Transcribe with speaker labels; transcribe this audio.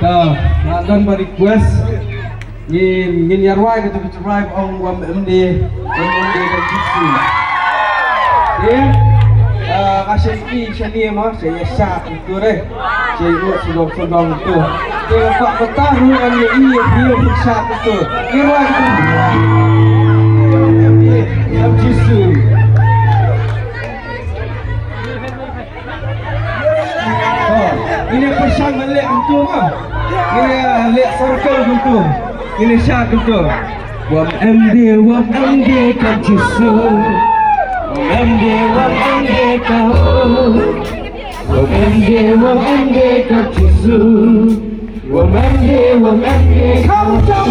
Speaker 1: Nandun ba request ngin yarway ka to drive on MD ng Jisu. Kasi siya niya mo, siya yasak itu deh. Siya itu sudong itu. Dia pak bertahu ang iya yasak itu. Yarway MD ng Jisu. Ini pesan balik untuk ini lihat circle untuk ini syak untuk wam MD kan Jisu wam MD kan wam MD kan Jisu wam MD kan Jisu